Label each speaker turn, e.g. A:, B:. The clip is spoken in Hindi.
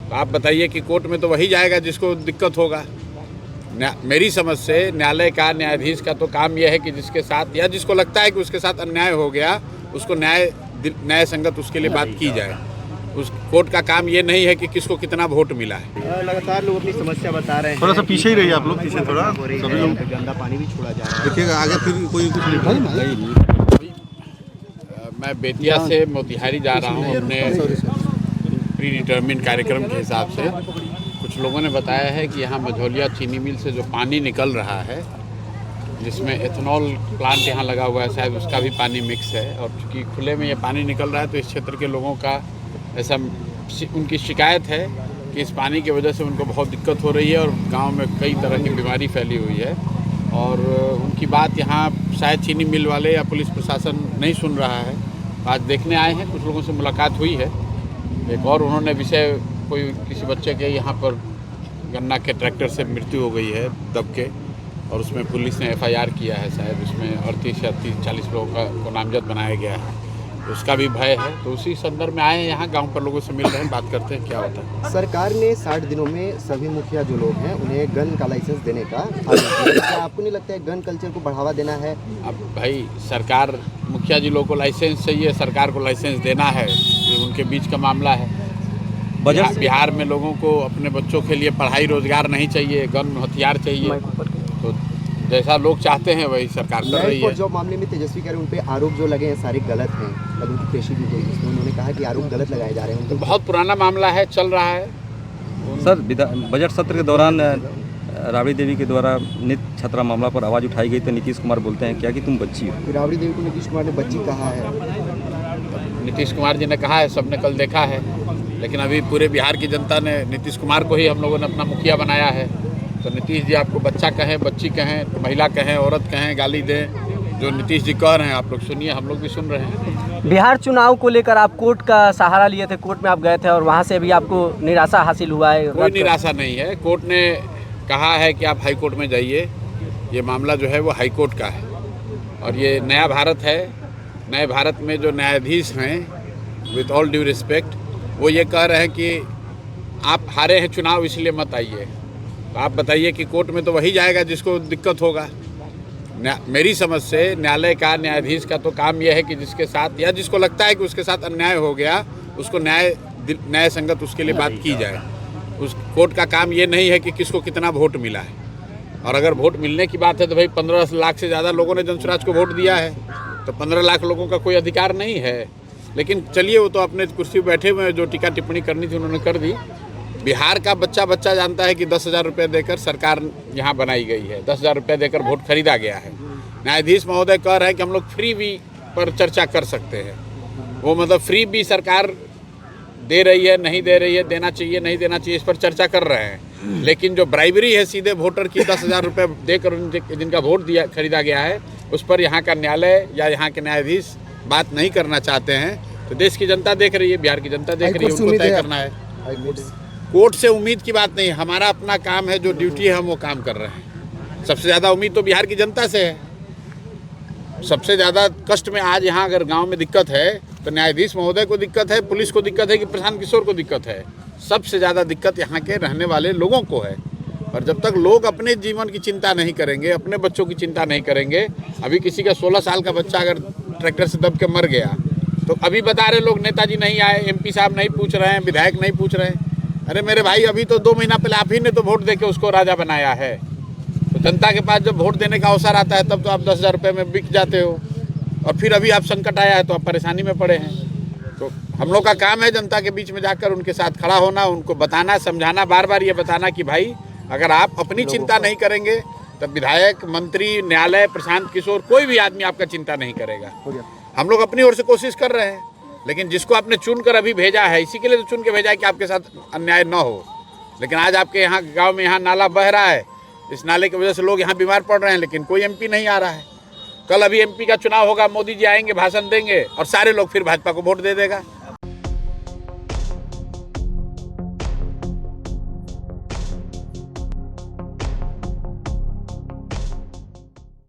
A: तो आप बताइए कि कोर्ट में तो वही जाएगा जिसको दिक्कत होगा। मेरी समझ से न्यायालय का, न्यायाधीश का तो काम यह है कि जिसके साथ या जिसको लगता है कि उसके साथ अन्याय हो गया उसको न्याय संगत उसके लिए बात की जाए। उस कोर्ट का काम ये नहीं है कि किसको कितना वोट मिला है।
B: लगातार लोग अपनी समस्या बता रहे हैं।
C: थोड़ा सा पीछे ही रहिए आप लोग, पीछे थोड़ा सभी लोग।
B: गंदा पानी भी छोड़ा जा रहा है।
C: देखिएगा आगे फिर कोई कुछ नहीं।
A: मैं बेतिया से मोतिहारी जा रहा हूँ अपने प्री डिटर्मिन कार्यक्रम के हिसाब से। कुछ लोगों ने बताया है कि यहाँ मझौलिया चीनी मिल से जो पानी निकल रहा है, जिसमें एथेनॉल प्लांट यहाँ लगा हुआ है, शायद उसका भी पानी मिक्स है। और चूँकि खुले में ये पानी निकल रहा है तो इस क्षेत्र के लोगों का ऐसा उनकी शिकायत है कि इस पानी की वजह से उनको बहुत दिक्कत हो रही है और गांव में कई तरह की बीमारी फैली हुई है। और उनकी बात यहाँ शायद चीनी मिल वाले या पुलिस प्रशासन नहीं सुन रहा है। आज देखने आए हैं, कुछ लोगों से मुलाकात हुई है। एक और उन्होंने विषय किसी बच्चे के यहाँ पर गन्ना के ट्रैक्टर से मृत्यु हो गई है दब के, और उसमें पुलिस ने FIR किया है। शायद उसमें 38 या 40 लोगों को नामजद बनाया गया है, तो उसका भी भय है। तो उसी संदर्भ में आए हैं यहाँ, गांव पर लोगों से मिल रहे हैं, बात करते हैं क्या होता है।
B: सरकार ने 60 दिनों में सभी मुखिया जो लोग हैं उन्हें गन का लाइसेंस देने का आदेश दिया। क्या आपको नहीं लगता है गन कल्चर को बढ़ावा देना है?
A: अब भाई सरकार, मुखिया जी लोगों को लाइसेंस चाहिए, सरकार को लाइसेंस देना है, ये उनके बीच का मामला है। बिहार में लोगों को अपने बच्चों के लिए पढ़ाई रोजगार नहीं चाहिए, गन हथियार चाहिए। तो जैसा लोग चाहते हैं वही सरकार कर रही है।
B: जो मामले में तेजस्वी कह रहे हैं उन पे आरोप जो लगे हैं सारे गलत हैं, कल उनकी पेशी भी हुई जिसमें उन्होंने कहा कि आरोप गलत लगाए जा रहे हैं।
A: तो बहुत पुराना मामला है, चल रहा है।
D: सर, बजट सत्र के दौरान राबड़ी देवी के द्वारा नित छात्रा मामला पर आवाज़ उठाई गई तो नीतीश कुमार बोलते हैं क्या कि तुम बच्ची हो।
B: राबड़ी देवी को नीतीश कुमार ने बच्ची कहा है।
A: नीतीश कुमार जी ने कहा है, सबने कल देखा है। लेकिन अभी पूरे बिहार की जनता ने नीतीश कुमार को ही हम लोगों ने अपना मुखिया बनाया है। तो नीतीश जी आपको बच्चा कहें, बच्ची कहें, महिला कहें, औरत कहें, गाली दें, जो नीतीश जी कह रहे हैं आप लोग सुनिए, हम लोग भी सुन रहे हैं।
E: बिहार चुनाव को लेकर आप कोर्ट का सहारा लिए थे, कोर्ट में आप गए थे और वहां से भी आपको निराशा हासिल हुआ है?
A: कोई निराशा नहीं है। कोर्ट ने कहा है कि आप हाई कोर्ट में जाइए। ये मामला जो है वो हाई कोर्ट का है और ये नया भारत है। नए भारत में जो न्यायाधीश हैं, विथ ऑल ड्यू रिस्पेक्ट, वो ये कह रहे हैं कि आप हारे हैं चुनाव इसलिए मत आइए। तो आप बताइए कि कोर्ट में तो वही जाएगा जिसको दिक्कत होगा। मेरी समझ से न्यायालय का, न्यायाधीश का तो काम यह है कि जिसके साथ या जिसको लगता है कि उसके साथ अन्याय हो गया उसको न्याय संगत उसके लिए बात की जाए। उस कोर्ट का काम ये नहीं है कि किसको कितना वोट मिला है। और अगर वोट मिलने की बात है तो भाई 15 लाख से ज़्यादा लोगों ने जनसुराज को वोट दिया है, तो 15 लाख लोगों का कोई अधिकार नहीं है। लेकिन चलिए, वो तो अपने कुर्सी पर बैठे हुए हैं, जो टीका टिप्पणी करनी थी उन्होंने कर दी। बिहार का बच्चा जानता है कि 10,000 रुपये देकर सरकार यहाँ बनाई गई है, 10,000 रुपये देकर वोट खरीदा गया है। न्यायाधीश महोदय कह रहे हैं कि हम लोग फ्री भी पर चर्चा कर सकते हैं। वो मतलब फ्री भी सरकार दे रही है, नहीं दे रही है, देना चाहिए, नहीं देना चाहिए, इस पर चर्चा कर रहे हैं। लेकिन जो ब्राइबरी है सीधे वोटर की 10,000 रुपये देकर जिनका वोट खरीदा गया है, उस पर यहाँ का न्यायालय या यहाँ के न्यायाधीश बात नहीं करना चाहते हैं। तो देश की जनता देख रही है, बिहार की जनता देख रही है, उनको तय करना है। कोर्ट से उम्मीद की बात नहीं, हमारा अपना काम है, जो ड्यूटी है हम वो काम कर रहे हैं। सबसे ज़्यादा उम्मीद तो बिहार की जनता से है। सबसे ज़्यादा कष्ट में आज यहाँ अगर गांव में दिक्कत है तो न्यायाधीश महोदय को दिक्कत है, पुलिस को दिक्कत है कि प्रशांत किशोर को दिक्कत है। सबसे ज़्यादा दिक्कत यहाँ के रहने वाले लोगों को है। और जब तक लोग अपने जीवन की चिंता नहीं करेंगे, अपने बच्चों की चिंता नहीं करेंगे, अभी किसी का 16 साल का बच्चा अगर ट्रैक्टर से दब के मर गया तो अभी बता रहे लोग नेताजी नहीं आए, MP साहब नहीं पूछ रहे हैं, विधायक नहीं पूछ रहे हैं। अरे मेरे भाई, अभी तो 2 महीना पहले आप ही ने तो वोट देके उसको राजा बनाया है। तो जनता के पास जब वोट देने का अवसर आता है तब तो आप 10,000 रुपये में बिक जाते हो, और फिर अभी आप संकट आया है तो आप परेशानी में पड़े हैं। तो हम लोग का काम है जनता के बीच में जाकर उनके साथ खड़ा होना, उनको बताना, समझाना, बार बार ये बताना कि भाई अगर आप अपनी चिंता नहीं करेंगे तब विधायक, मंत्री, न्यायालय, प्रशांत किशोर, कोई भी आदमी आपका चिंता नहीं करेगा। हम लोग अपनी ओर से कोशिश कर रहे हैं, लेकिन जिसको आपने चुनकर अभी भेजा है, इसी के लिए तो चुन के भेजा है कि आपके साथ अन्याय न हो। लेकिन आज आपके यहाँ गांव में यहाँ नाला बह रहा है, इस नाले की वजह से लोग यहाँ बीमार पड़ रहे हैं, लेकिन कोई MP नहीं आ रहा है। कल अभी MP का चुनाव होगा, मोदी जी आएंगे, भाषण देंगे और सारे लोग फिर भाजपा को वोट दे देगा।